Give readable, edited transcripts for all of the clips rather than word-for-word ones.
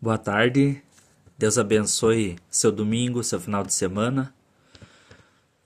Boa tarde, Deus abençoe seu domingo, seu final de semana.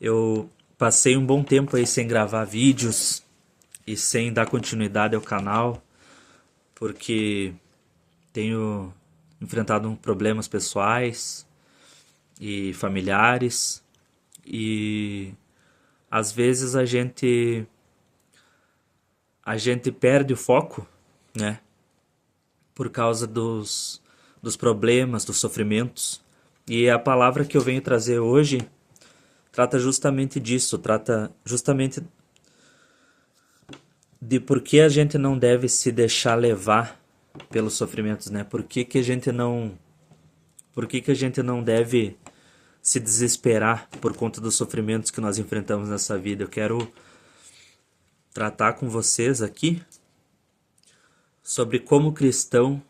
Eu passei um bom tempo aí sem gravar vídeos e sem dar continuidade ao canal, porque tenho enfrentado problemas pessoais e familiares e às vezes a gente perde o foco, né? Por causa dos problemas, dos sofrimentos. E a palavra que eu venho trazer hoje trata justamente disso, trata justamente de por que a gente não deve se deixar levar pelos sofrimentos, né? Por que a gente não deve se desesperar por conta dos sofrimentos que nós enfrentamos nessa vida. Eu quero tratar com vocês aqui sobre como o cristão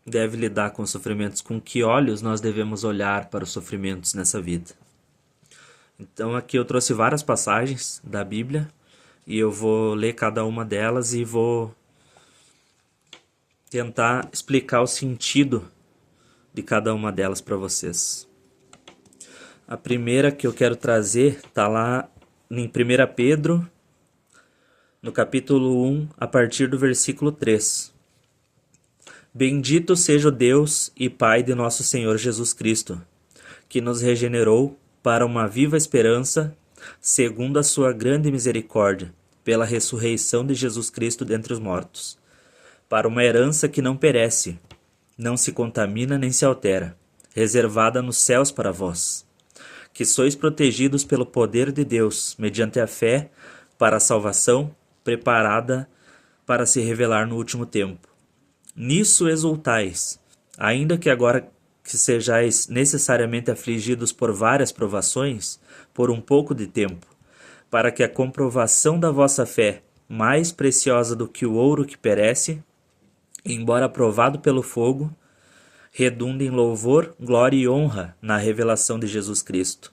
deve lidar com os sofrimentos, com que olhos nós devemos olhar para os sofrimentos nessa vida. Então aqui eu trouxe várias passagens da Bíblia e eu vou ler cada uma delas e vou tentar explicar o sentido de cada uma delas para vocês. A primeira que eu quero trazer está lá em 1 Pedro, no capítulo 1, a partir do versículo 3. Bendito seja o Deus e Pai de nosso Senhor Jesus Cristo, que nos regenerou para uma viva esperança, segundo a sua grande misericórdia, pela ressurreição de Jesus Cristo dentre os mortos, para uma herança que não perece, não se contamina nem se altera, reservada nos céus para vós, que sois protegidos pelo poder de Deus, mediante a fé, para a salvação, preparada para se revelar no último tempo. Nisso exultais, ainda que agora que sejais necessariamente afligidos por várias provações, por um pouco de tempo, para que a comprovação da vossa fé, mais preciosa do que o ouro que perece, embora provado pelo fogo, redunde em louvor, glória e honra na revelação de Jesus Cristo.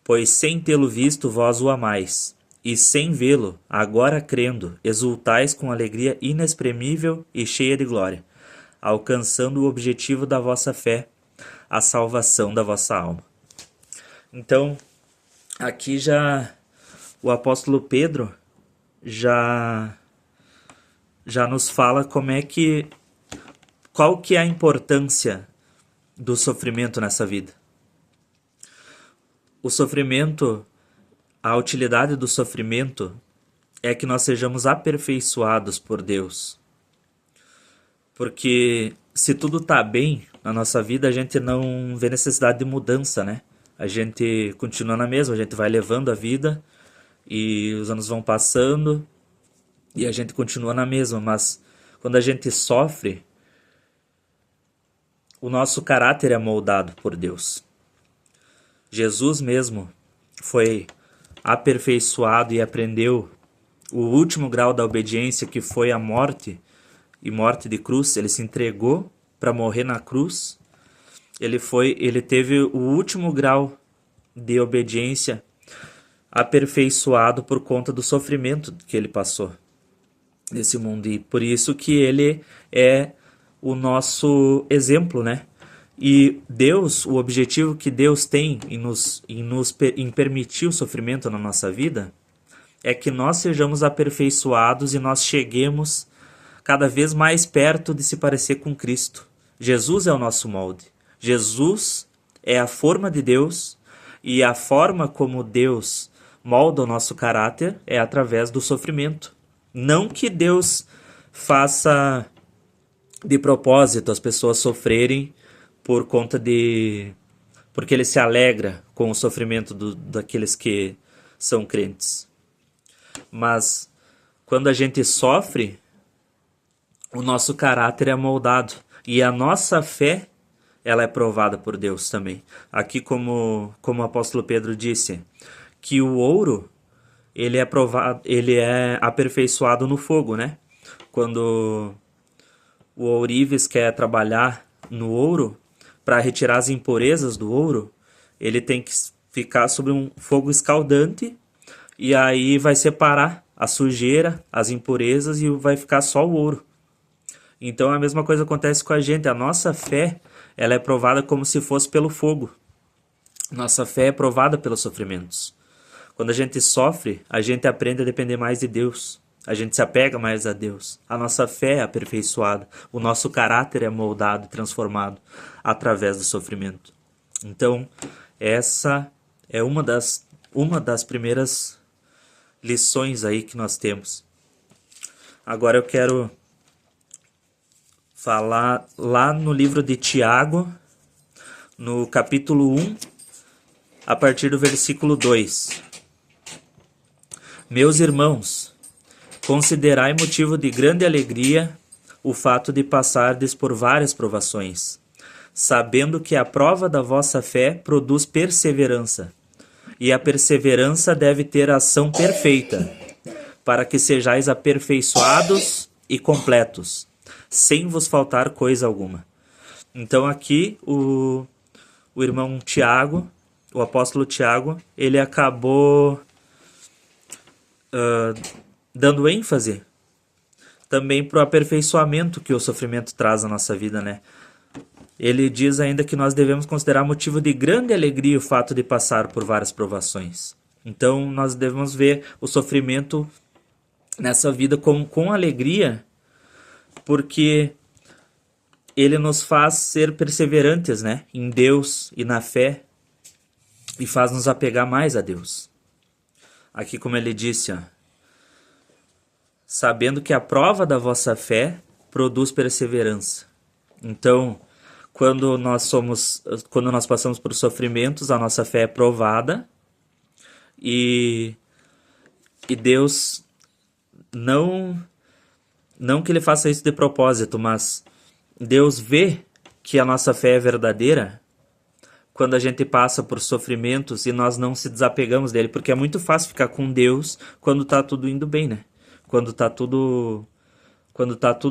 Pois sem tê-lo visto vós o amais, e sem vê-lo, agora crendo, exultais com alegria inexprimível e cheia de glória, alcançando o objetivo da vossa fé, a salvação da vossa alma. Então, aqui já o apóstolo Pedro já nos fala qual que é a importância do sofrimento nessa vida. O sofrimento, a utilidade do sofrimento é que nós sejamos aperfeiçoados por Deus. Porque se tudo está bem na nossa vida, a gente não vê necessidade de mudança, né? A gente continua na mesma, a gente vai levando a vida e os anos vão passando e a gente continua na mesma. Mas quando a gente sofre, o nosso caráter é moldado por Deus. Jesus mesmo foi aperfeiçoado e aprendeu o último grau da obediência, que foi a morte, e morte de cruz. Ele se entregou para morrer na cruz. Ele teve o último grau de obediência aperfeiçoado por conta do sofrimento que ele passou nesse mundo, e por isso que ele é o nosso exemplo, né? E Deus, o objetivo que Deus tem em permitir o sofrimento na nossa vida é que nós sejamos aperfeiçoados e nós cheguemos cada vez mais perto de se parecer com Cristo. Jesus é o nosso molde. Jesus é a forma de Deus, e a forma como Deus molda o nosso caráter é através do sofrimento. Não que Deus faça de propósito as pessoas sofrerem por conta porque ele se alegra com o sofrimento daqueles que são crentes. Mas quando a gente sofre, o nosso caráter é moldado e a nossa fé, ela é provada por Deus também. Aqui, como o apóstolo Pedro disse, que o ouro ele é aperfeiçoado no fogo, né? Quando o ourives quer trabalhar no ouro, para retirar as impurezas do ouro, ele tem que ficar sobre um fogo escaldante, e aí vai separar a sujeira, as impurezas, e vai ficar só o ouro. Então a mesma coisa acontece com a gente. A nossa fé, ela é provada como se fosse pelo fogo. Nossa fé é provada pelos sofrimentos. Quando a gente sofre, a gente aprende a depender mais de Deus. A gente se apega mais a Deus. A nossa fé é aperfeiçoada. O nosso caráter é moldado, transformado através do sofrimento. Então, essa é uma das primeiras lições aí que nós temos. Agora eu quero falar lá no livro de Tiago, no capítulo 1, a partir do versículo 2. Meus irmãos, considerai motivo de grande alegria o fato de passardes por várias provações, sabendo que a prova da vossa fé produz perseverança, e a perseverança deve ter ação perfeita, para que sejais aperfeiçoados e completos, sem vos faltar coisa alguma. Então aqui o irmão Tiago, o apóstolo Tiago, ele acabou dando ênfase também para o aperfeiçoamento que o sofrimento traz na nossa vida, né? Ele diz ainda que nós devemos considerar motivo de grande alegria o fato de passar por várias provações. Então nós devemos ver o sofrimento nessa vida com alegria, porque ele nos faz ser perseverantes, né, em Deus e na fé, e faz nos apegar mais a Deus. Aqui, como ele disse, sabendo que a prova da vossa fé produz perseverança. Então, quando nós passamos por sofrimentos, a nossa fé é provada, e Deus não que ele faça isso de propósito, mas Deus vê que a nossa fé é verdadeira quando a gente passa por sofrimentos e nós não se desapegamos dele, porque é muito fácil ficar com Deus quando tá tudo indo bem, né? Quando tá tudo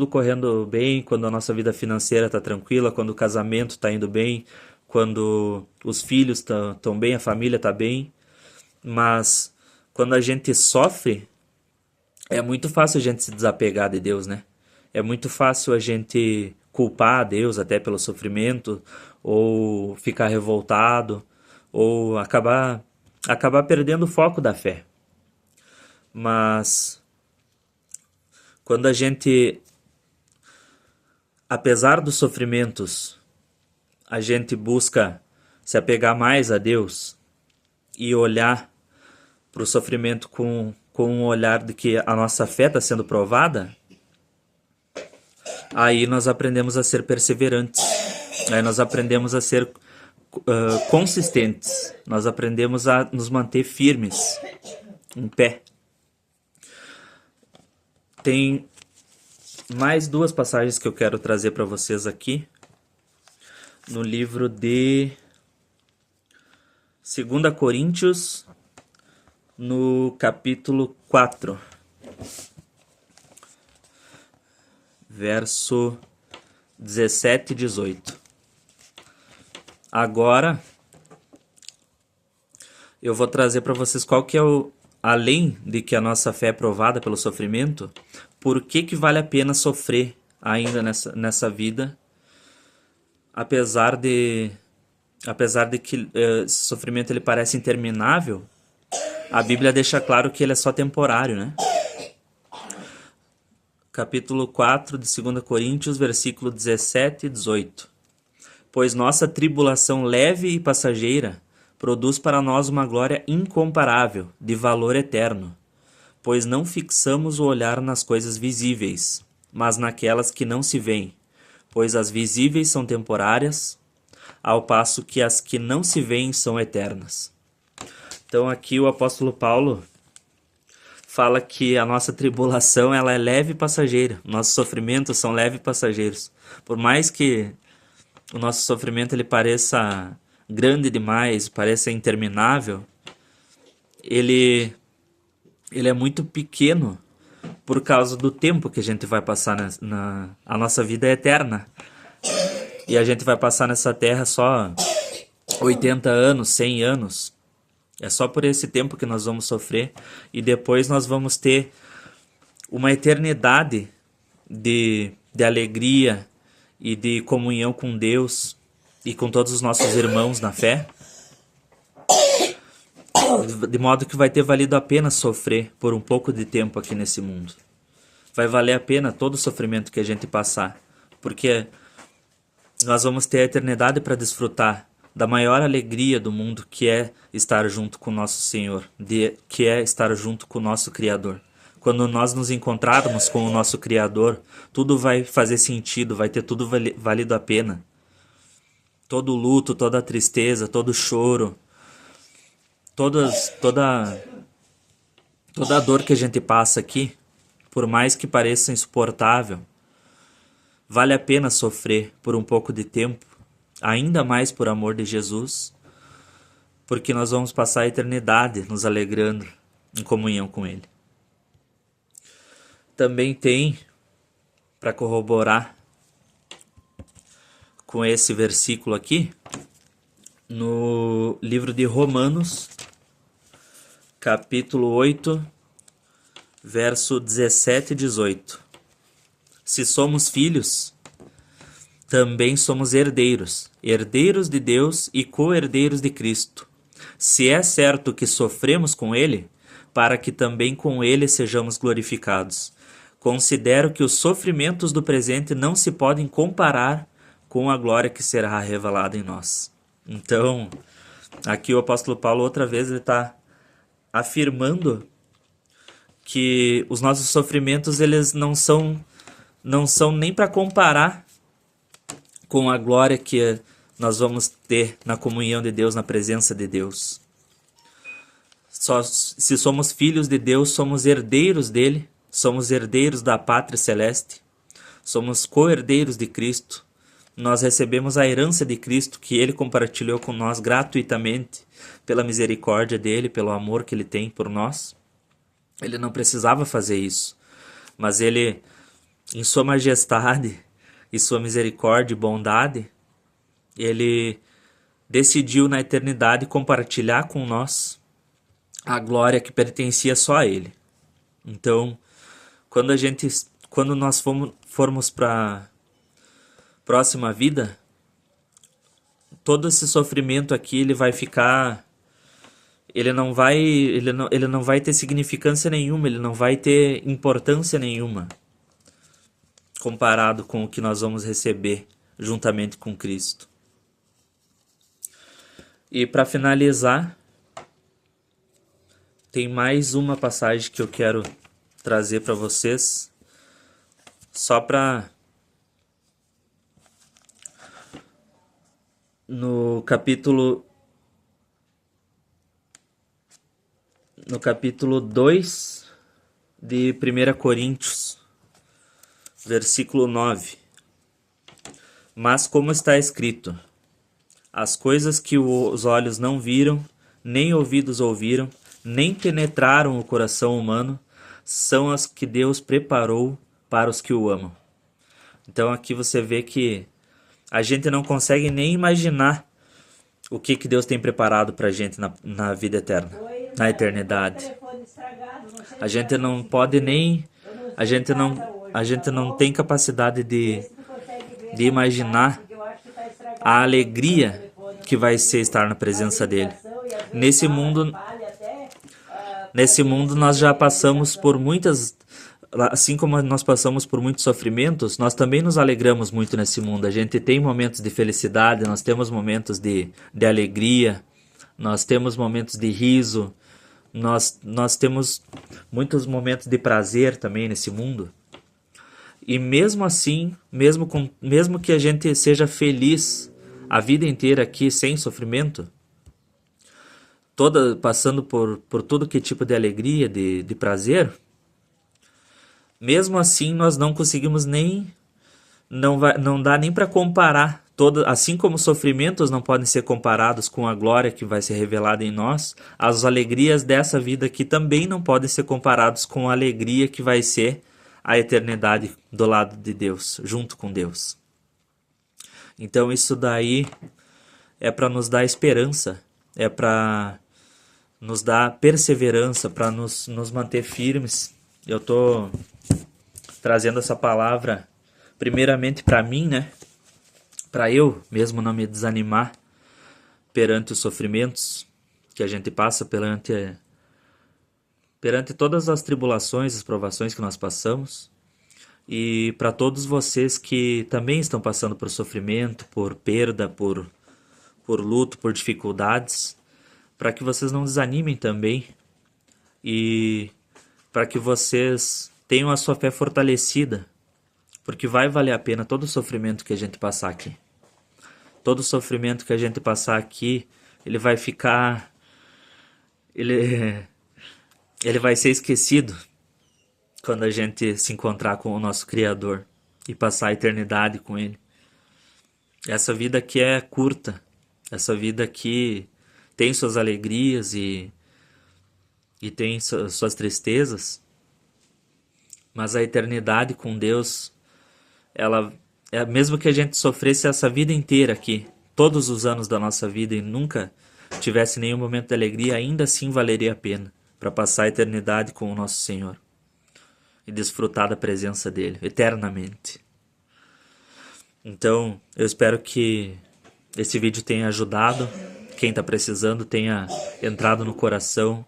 correndo bem, quando a nossa vida financeira tá tranquila, quando o casamento tá indo bem, quando os filhos estão bem, a família tá bem. Mas quando a gente sofre, é muito fácil a gente se desapegar de Deus, né? É muito fácil a gente culpar a Deus até pelo sofrimento, ou ficar revoltado, ou acabar perdendo o foco da fé. Mas quando a gente, apesar dos sofrimentos, a gente busca se apegar mais a Deus e olhar para o sofrimento com um olhar de que a nossa fé está sendo provada, aí nós aprendemos a ser perseverantes, aí nós aprendemos a ser consistentes, nós aprendemos a nos manter firmes, em pé. Tem mais duas passagens que eu quero trazer para vocês aqui, no livro de 2 Coríntios, no capítulo 4, verso 17 e 18. Agora, eu vou trazer para vocês qual que é além de que a nossa fé é provada pelo sofrimento, por que vale a pena sofrer ainda nessa vida, apesar de que esse sofrimento ele parece interminável. A Bíblia deixa claro que ele é só temporário, né? Capítulo 4 de 2 Coríntios, versículo 17 e 18. Pois nossa tribulação leve e passageira produz para nós uma glória incomparável, de valor eterno. Pois não fixamos o olhar nas coisas visíveis, mas naquelas que não se veem. Pois as visíveis são temporárias, ao passo que as que não se veem são eternas. Então aqui o apóstolo Paulo fala que a nossa tribulação ela é leve e passageira. Nossos sofrimentos são leves e passageiros. Por mais que o nosso sofrimento ele pareça grande demais, pareça interminável, ele é muito pequeno por causa do tempo que a gente vai passar a nossa vida é eterna. E a gente vai passar nessa terra só 80 anos, 100 anos. É só por esse tempo que nós vamos sofrer, e depois nós vamos ter uma eternidade de de alegria e de comunhão com Deus e com todos os nossos irmãos na fé, de modo que vai ter valido a pena sofrer por um pouco de tempo aqui nesse mundo. Vai valer a pena todo o sofrimento que a gente passar, porque nós vamos ter a eternidade para desfrutar da maior alegria do mundo, que é estar junto com o nosso Senhor, que é estar junto com o nosso Criador. Quando nós nos encontrarmos com o nosso Criador, tudo vai fazer sentido, vai ter tudo valido a pena. Todo o luto, toda a tristeza, todo o choro, toda a dor que a gente passa aqui, por mais que pareça insuportável, vale a pena sofrer por um pouco de tempo, ainda mais por amor de Jesus, porque nós vamos passar a eternidade nos alegrando em comunhão com Ele. Também tem, para corroborar com esse versículo aqui, no livro de Romanos, capítulo 8, verso 17 e 18. Se somos filhos, também somos herdeiros, herdeiros de Deus e co-herdeiros de Cristo. Se é certo que sofremos com Ele, para que também com Ele sejamos glorificados. Considero que os sofrimentos do presente não se podem comparar com a glória que será revelada em nós. Então, aqui o apóstolo Paulo outra vez ele está afirmando que os nossos sofrimentos eles não são nem para comparar com a glória que nós vamos ter na comunhão de Deus, na presença de Deus. Só se somos filhos de Deus, somos herdeiros dele, somos herdeiros da pátria celeste, somos co-herdeiros de Cristo. Nós recebemos a herança de Cristo que Ele compartilhou com nós gratuitamente pela misericórdia dEle, pelo amor que Ele tem por nós. Ele não precisava fazer isso, mas Ele, em sua majestade e sua misericórdia e bondade, Ele decidiu na eternidade compartilhar com nós a glória que pertencia só a Ele. Então, quando nós formos para próxima vida, todo esse sofrimento aqui ele vai ficar, ele não vai ter significância nenhuma, ele não vai ter importância nenhuma comparado com o que nós vamos receber juntamente com Cristo. E para finalizar, tem mais uma passagem que eu quero trazer para vocês, só para no capítulo 2 de 1 Coríntios, versículo 9. Mas como está escrito, as coisas que os olhos não viram, nem ouvidos ouviram, nem penetraram o coração humano, são as que Deus preparou para os que o amam. Então aqui você vê que a gente não consegue nem imaginar o que Deus tem preparado para a gente na vida eterna, na eternidade. A gente não pode nem, a gente não tem capacidade de imaginar a alegria que vai ser estar na presença dele. Nesse mundo nós já passamos por muitas, assim como nós passamos por muitos sofrimentos, nós também nos alegramos muito nesse mundo. A gente tem momentos de felicidade, nós temos momentos de alegria, nós temos momentos de riso, nós temos muitos momentos de prazer também nesse mundo. E mesmo assim, mesmo que a gente seja feliz a vida inteira aqui sem sofrimento, passando por todo que tipo de alegria, de prazer, mesmo assim nós não conseguimos não dá nem para comparar, assim como os sofrimentos não podem ser comparados com a glória que vai ser revelada em nós, as alegrias dessa vida aqui também não podem ser comparados com a alegria que vai ser a eternidade do lado de Deus, junto com Deus. Então isso daí é para nos dar esperança, é para nos dar perseverança, para nos manter firmes. Eu estou trazendo essa palavra primeiramente para mim, né? Para eu mesmo não me desanimar perante os sofrimentos que a gente passa, perante todas as tribulações, as provações que nós passamos. E para todos vocês que também estão passando por sofrimento, por perda, por luto, por dificuldades, para que vocês não desanimem também e para que vocês tenham a sua fé fortalecida, porque vai valer a pena todo o sofrimento que a gente passar aqui. Todo o sofrimento que a gente passar aqui, ele vai ficar... Ele vai ser esquecido quando a gente se encontrar com o nosso Criador e passar a eternidade com Ele. Essa vida aqui é curta. Essa vida aqui tem suas alegrias e tem suas tristezas. Mas a eternidade com Deus, ela é mesmo que a gente sofresse essa vida inteira aqui, todos os anos da nossa vida e nunca tivesse nenhum momento de alegria, ainda assim valeria a pena para passar a eternidade com o nosso Senhor e desfrutar da presença dele eternamente. Então, eu espero que esse vídeo tenha ajudado quem está precisando, tenha entrado no coração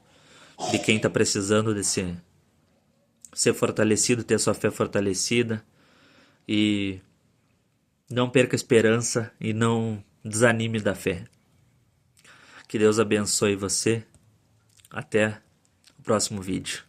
de quem está precisando de ser fortalecido, ter sua fé fortalecida, e não perca a esperança e não desanime da fé. Que Deus abençoe você. Até o próximo vídeo.